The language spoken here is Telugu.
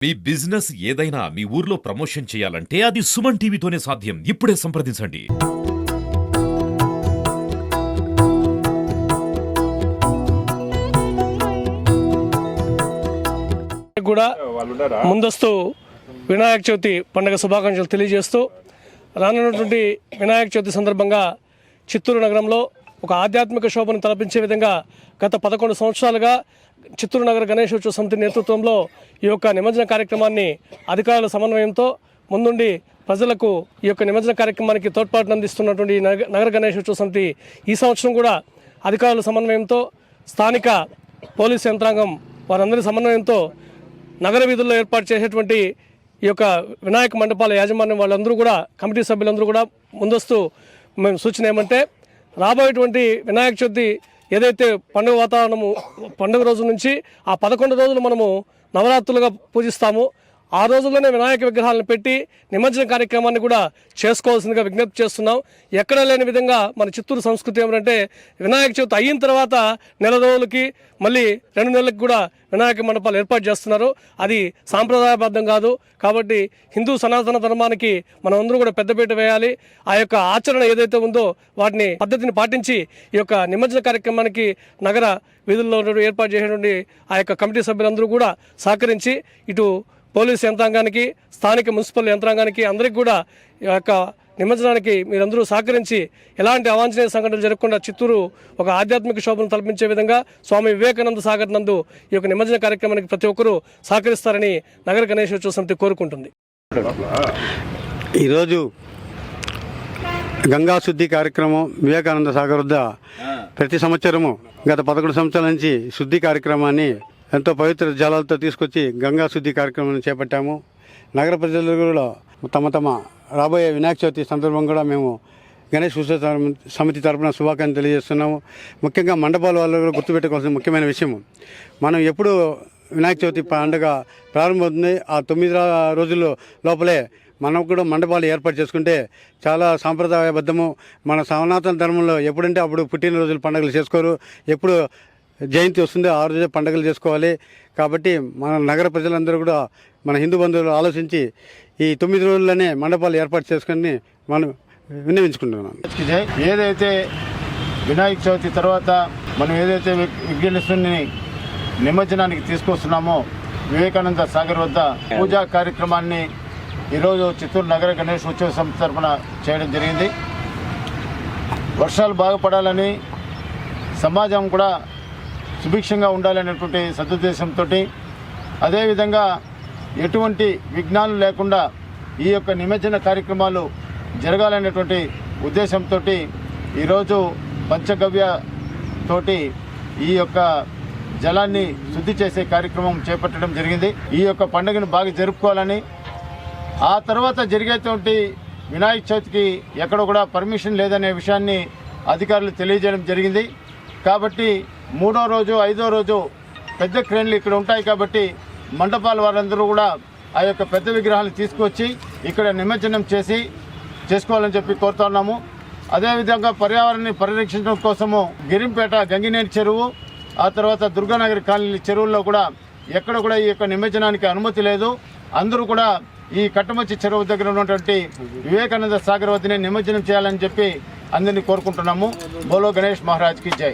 మీ బిజినెస్ ఏదైనా మీ ఊర్లో ప్రమోషన్ చేయాలంటే అది సుమన్ టీవీతోనే సాధ్యం. ఇప్పుడే సంప్రదించండి. కూడా ముందస్తు వినాయక చవితి పండుగ శుభాకాంక్షలు తెలియజేస్తూ రానున్నటువంటి వినాయక చవితి సందర్భంగా చిత్తూరు నగరంలో ఒక ఆధ్యాత్మిక శోభను తలపించే విధంగా గత 11 సంవత్సరాలుగా చిత్తూరు నగర గణేశోత్సవ సమితి నేతృత్వంలో ఈ యొక్క నిమజ్జన కార్యక్రమాన్ని అధికారుల సమన్వయంతో ముందుండి ప్రజలకు ఈ యొక్క నిమజ్జన కార్యక్రమానికి తోడ్పాటును అందిస్తున్నటువంటి నగర గణేశోత్సవ సమితి ఈ సంవత్సరం కూడా అధికారుల సమన్వయంతో స్థానిక పోలీసు యంత్రాంగం వారందరి సమన్వయంతో నగర వీధుల్లో ఏర్పాటు చేసేటువంటి ఈ యొక్క వినాయక మండపాల యాజమాన్యం వాళ్ళందరూ కూడా కమిటీ సభ్యులందరూ కూడా ముందస్తు మేము సూచన ఏమంటే రాబోయేటువంటి వినాయక చవితి ఏదైతే పండుగ వాతావరణము పండుగ రోజు నుంచి ఆ 11 రోజులు మనము నవరాత్రులుగా పూజిస్తాము. ఆ రోజుల్లోనే వినాయక విగ్రహాలను పెట్టి నిమజ్జన కార్యక్రమాన్ని కూడా చేసుకోవాల్సిందిగా విజ్ఞప్తి చేస్తున్నాం. ఎక్కడ లేని విధంగా మన చిత్తూరు సంస్కృతి ఏమంటే వినాయక చవితి అయిన తర్వాత నెల రోజులకి మళ్ళీ 2 నెలలకు కూడా వినాయక మండపాలు ఏర్పాటు చేస్తున్నారు. అది సాంప్రదాయబద్ధం కాదు. కాబట్టి హిందూ సనాతన ధర్మానికి మనం అందరూ కూడా పెద్దపీట వేయాలి. ఆ యొక్క ఆచరణ ఏదైతే ఉందో వాటిని పద్ధతిని పాటించి ఈ యొక్క నిమజ్జన కార్యక్రమానికి నగర వీధుల్లో ఏర్పాటు చేసినటువంటి ఆ యొక్క కమిటీ సభ్యులందరూ కూడా సహకరించి ఇటు పోలీసు యంత్రాంగానికి స్థానిక మున్సిపల్ యంత్రాంగానికి అందరికీ కూడా ఈ యొక్క నిమజ్జనానికి మీరందరూ సహకరించి ఎలాంటి అవాంఛనీయ సంఘటనలు జరగకుండా చిత్తూరు ఒక ఆధ్యాత్మిక శోభను తలపించే విధంగా స్వామి వివేకానంద సాగర్ నందు ఈ యొక్క నిమజ్జన కార్యక్రమానికి ప్రతి ఒక్కరూ సహకరిస్తారని నగర గణేశోత్సవ సమితి కోరుకుంటుంది. ఈరోజు గంగా శుద్ధి కార్యక్రమం వివేకానంద సాగర్ వద్ద ప్రతి సంవత్సరము గత 11 సంవత్సరాల నుంచి శుద్ధి కార్యక్రమాన్ని ఎంతో పవిత్ర జలాలతో తీసుకొచ్చి గంగా శుద్ధి కార్యక్రమాన్ని చేపట్టాము. నగర ప్రజలు కూడా తమ రాబోయే వినాయక చవితి సందర్భం కూడా మేము గణేష్ ఉత్సవ సమితి తరఫున శుభాకాంక్షలు తెలియజేస్తున్నాము. ముఖ్యంగా మండపాల వాళ్ళు కూడా గుర్తుపెట్టుకోవాల్సిన ముఖ్యమైన విషయం, మనం ఎప్పుడు వినాయక చవితి పండుగ ప్రారంభమవుతుంది ఆ 9 రోజుల లోపలే మనం కూడా మండపాలు ఏర్పాటు చేసుకుంటే చాలా సాంప్రదాయబద్ధము. మన సనాతన ధర్మంలో ఎప్పుడంటే అప్పుడు పుట్టినరోజులు పండుగలు చేసుకోరు, ఎప్పుడు జయంతి వస్తుందో ఆ రోజే పండుగలు చేసుకోవాలి. కాబట్టి మన నగర ప్రజలందరూ కూడా మన హిందూ బంధువులు ఆలోచించి ఈ 9 రోజుల్లోనే మండపాలు ఏర్పాటు చేసుకుని మనం విన్నవించుకుంటున్నాం. ఏదైతే వినాయక చవితి తర్వాత మనం ఏదైతే విఘ్నేశ్వరుని నిమజ్జనానికి తీసుకొస్తున్నామో వివేకానంద సాగర్ వద్ద పూజా కార్యక్రమాన్ని ఈరోజు చిత్తూరు నగర గణేష్ ఉత్సవ సమితి తరఫున చేయడం జరిగింది. వర్షాలు బాగా పడాలని, సమాజం కూడా సుభిక్షంగా ఉండాలనేటువంటి సదుద్దేశంతో, అదేవిధంగా ఎటువంటి విఘ్నాలు లేకుండా ఈ యొక్క నిమజ్జన కార్యక్రమాలు జరగాలనేటువంటి ఉద్దేశంతో ఈరోజు పంచగవ్యతోటి ఈ యొక్క జలాన్ని శుద్ధి చేసే కార్యక్రమం చేపట్టడం జరిగింది. ఈ యొక్క పండుగను బాగా జరుపుకోవాలని, ఆ తర్వాత జరిగేటువంటి వినాయక చవితికి ఎక్కడ కూడా పర్మిషన్ లేదనే విషయాన్ని అధికారులు తెలియజేయడం జరిగింది. కాబట్టి 3వ రోజు 5వ రోజు పెద్ద క్రేన్లు ఇక్కడ ఉంటాయి. కాబట్టి మండపాల వారందరూ కూడా ఆ యొక్క పెద్ద విగ్రహాలు తీసుకొచ్చి ఇక్కడ నిమజ్జనం చేసుకోవాలని చెప్పి కోరుతున్నాము. అదేవిధంగా పర్యావరణాన్ని పరిరక్షించడం కోసము గిరింపేట, గంగినేని చెరువు, ఆ తర్వాత దుర్గానగర్ కాలనీ చెరువుల్లో కూడా ఎక్కడ కూడా ఈ యొక్క నిమజ్జనానికి అనుమతి లేదు. అందరూ కూడా ఈ కట్టమచ్చి చెరువు దగ్గర ఉన్నటువంటి వివేకానంద సాగర్ వద్దనే నిమజ్జనం చేయాలని చెప్పి అందరినీ కోరుకుంటున్నాము. బోలో గణేష్ మహారాజ్కి జై.